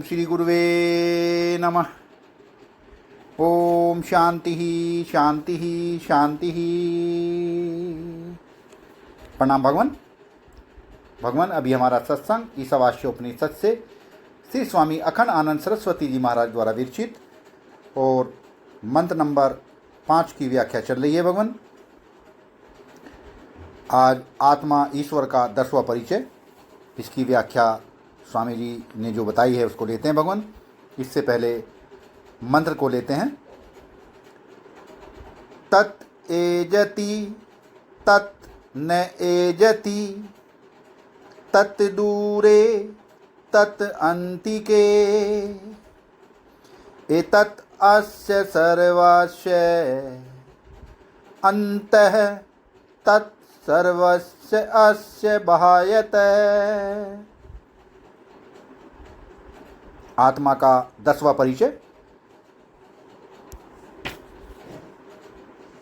श्री गुरुवे नमः। ओम शांति शांति शांति। प्रणाम भगवान। अभी हमारा सत्संग ईशावास्योपनिषद से श्री स्वामी अखंड आनंद सरस्वती जी महाराज द्वारा विरचित और मंत्र नंबर 5 की व्याख्या चल रही है भगवान। आज आत्मा ईश्वर का 10वां परिचय, इसकी व्याख्या स्वामी जी ने जो बताई है उसको लेते हैं भगवान। इससे पहले मंत्र को लेते हैं। तत् एजति तत् न एजति तत् दूरे तत् अन्तिके एतत् अस्य सर्वस्य अन्तः तत् सर्वस्य अस्य बाह्यतः। आत्मा का 10वां परिचय।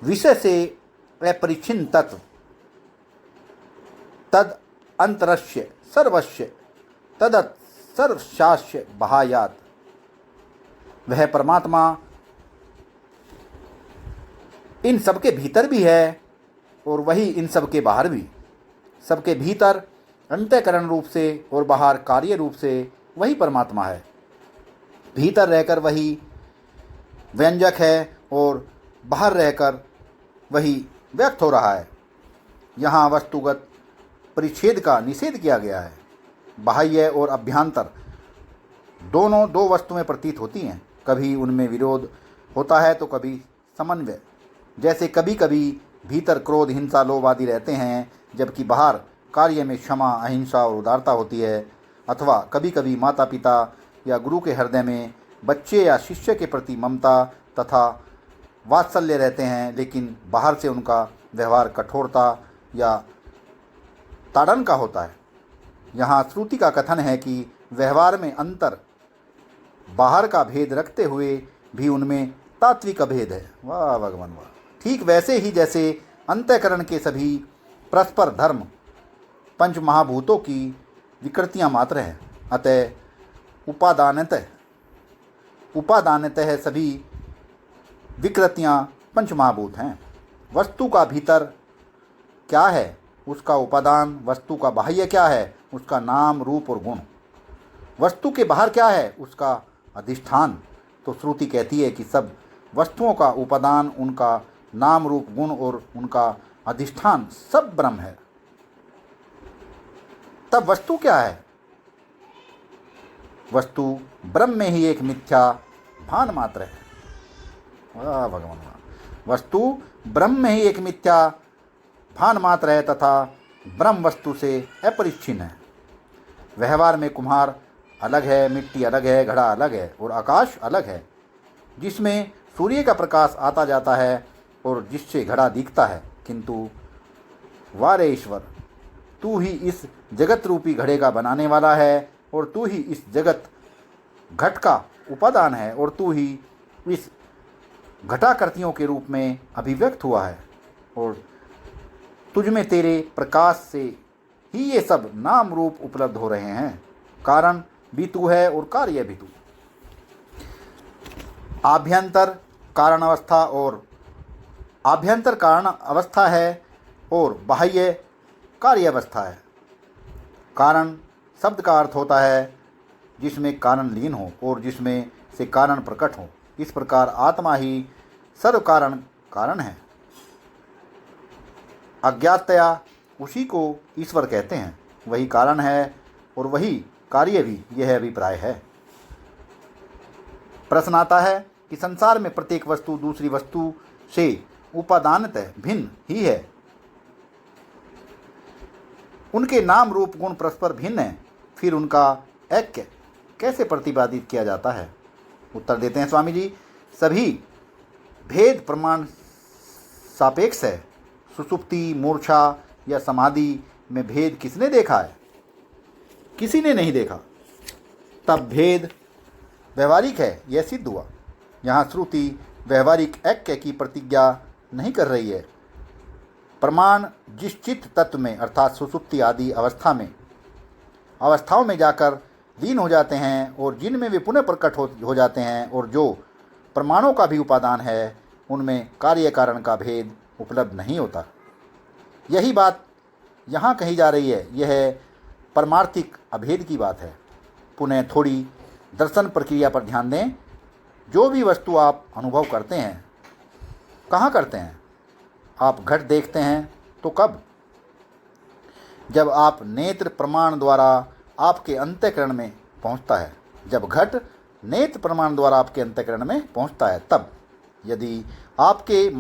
विषय से अपरिच्छिन्न तत्व, तद अंतरस्य सर्वस्य तदत् सर्वशास्य बाह्यात्। वह परमात्मा इन सबके भीतर भी है और वही इन सबके बाहर भी। सबके भीतर अंतःकरण रूप से और बाहर कार्य रूप से वही परमात्मा है। भीतर रहकर वही व्यंजक है और बाहर रहकर वही व्यक्त हो रहा है। यहाँ वस्तुगत परिच्छेद का निषेध किया गया है। बाह्य और अभ्यंतर दोनों दो वस्तुएं प्रतीत होती हैं। कभी उनमें विरोध होता है तो कभी समन्वय। जैसे कभी कभी भीतर क्रोध, हिंसा, लोभ आदि रहते हैं, जबकि बाहर कार्य में क्षमा, अहिंसा और उदारता होती है। अथवा कभी कभी माता पिता या गुरु के हृदय में बच्चे या शिष्य के प्रति ममता तथा वात्सल्य रहते हैं, लेकिन बाहर से उनका व्यवहार कठोरता या ताड़न का होता है। यहाँ श्रुति का कथन है कि व्यवहार में अंतर, बाहर का भेद रखते हुए भी उनमें तात्विक भेद है। वाह भगवान वाह। ठीक वैसे ही जैसे अंतःकरण के सभी परस्पर धर्म पंच महाभूतों की विकृतियाँ मात्र हैं, अतः उपादानतः सभी विकृतियाँ पंच महाभूत हैं। वस्तु का भीतर क्या है उसका उपादान, वस्तु का बाह्य क्या है उसका नाम, रूप और गुण। वस्तु के बाहर क्या है उसका अधिष्ठान। तो श्रुति कहती है कि सब वस्तुओं का उपादान, उनका नाम, रूप, गुण और उनका अधिष्ठान सब ब्रह्म है। तब वस्तु क्या है? वस्तु ब्रह्म में ही एक मिथ्या भान मात्र है। वाह भगवान वाह। वस्तु ब्रह्म में ही एक मिथ्या भान मात्र है तथा ब्रह्म वस्तु से अपरिच्छिन्न है। व्यवहार में कुम्हार अलग है, मिट्टी अलग है, घड़ा अलग है और आकाश अलग है, जिसमें सूर्य का प्रकाश आता जाता है और जिससे घड़ा दिखता है। किंतु वारे ईश्वर, तू ही इस जगत रूपी घड़े का बनाने वाला है और तू ही इस जगत घट का उपादान है और तू ही इस घटाकृतियों के रूप में अभिव्यक्त हुआ है और तुझ में तेरे प्रकाश से ही ये सब नाम रूप उपलब्ध हो रहे हैं। कारण भी तू है और कार्य भी तू। आभ्यंतर कारण अवस्था है और बाह्य कार्य अवस्था है। कारण शब्द का अर्थ होता है जिसमें कारण लीन हो और जिसमें से कारण प्रकट हो। इस प्रकार आत्मा ही सर्व कारण है। अज्ञातया उसी को ईश्वर कहते हैं। वही कारण है और वही कार्य भी, यह अभिप्राय है। प्रश्न आता है कि संसार में प्रत्येक वस्तु दूसरी वस्तु से उपादानतः भिन्न ही है। उनके नाम, रूप, गुण परस्पर भिन्न हैं, फिर उनका ऐक्य कैसे प्रतिपादित किया जाता है? उत्तर देते हैं स्वामी जी, सभी भेद प्रमाण सापेक्ष है। सुषुप्ति, मूर्छा या समाधि में भेद किसने देखा है? किसी ने नहीं देखा। तब भेद व्यवहारिक है, यह सिद्ध हुआ। यहाँ श्रुति व्यवहारिक ऐक्य की प्रतिज्ञा नहीं कर रही है। प्रमाण जिस चित्त तत्व में अर्थात सुषुप्ति आदि अवस्थाओं में जाकर लीन हो जाते हैं और जिनमें वे पुनः प्रकट हो जाते हैं, और जो प्रमाणों का भी उपादान है उनमें कार्य कारण का भेद उपलब्ध नहीं होता। यही बात यहाँ कही जा रही है। यह परमार्थिक अभेद की बात है। पुनः थोड़ी दर्शन प्रक्रिया पर ध्यान दें। जो भी वस्तु आप अनुभव करते हैं, कहाँ करते हैं? आप घट देखते हैं तो कब? जब आप नेत्र प्रमाण द्वारा आपके अंतःकरण में पहुंचता है। जब घट नेत्र प्रमाण द्वारा आपके अंतःकरण में पहुंचता है तब। यदि आपके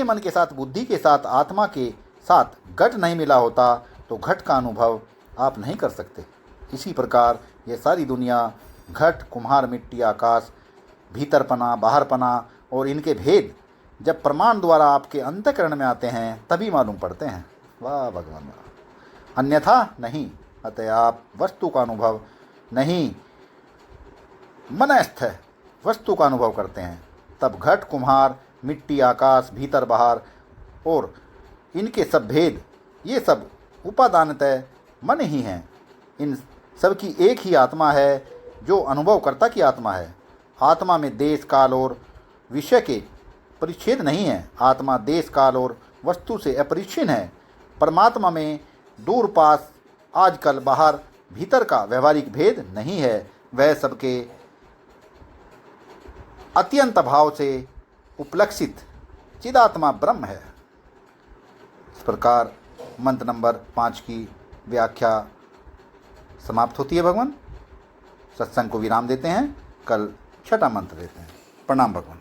मन के साथ, बुद्धि के साथ, आत्मा के साथ घट नहीं मिला होता तो घट का अनुभव आप नहीं कर सकते। इसी प्रकार ये सारी दुनिया, घट, कुम्हार, मिट्टी, आकाश, भीतरपना, बाहरपना और इनके भेद जब प्रमाण द्वारा आपके अंतःकरण में आते हैं तभी मालूम पड़ते हैं। वाह भगवान वाह! अन्यथा नहीं। अतः आप वस्तु का अनुभव नहीं, मनस्थ वस्तु का अनुभव करते हैं। तब घट, कुम्हार, मिट्टी, आकाश, भीतर, बाहर और इनके सब भेद, ये सब उपादानतः मन ही हैं। इन सब की एक ही आत्मा है जो अनुभवकर्ता की आत्मा है। आत्मा में देश, काल और विषय के परिच्छेद नहीं है। आत्मा देश, काल और वस्तु से अपरिच्छिन्न है। परमात्मा में दूर, पास, आजकल, बाहर, भीतर का व्यवहारिक भेद नहीं है। वह सबके अत्यंत भाव से उपलक्षित चिदात्मा ब्रह्म है। इस प्रकार मंत्र नंबर 5 की व्याख्या समाप्त होती है। भगवान सत्संग को विराम देते हैं। कल छठा मंत्र देते हैं। प्रणाम भगवान।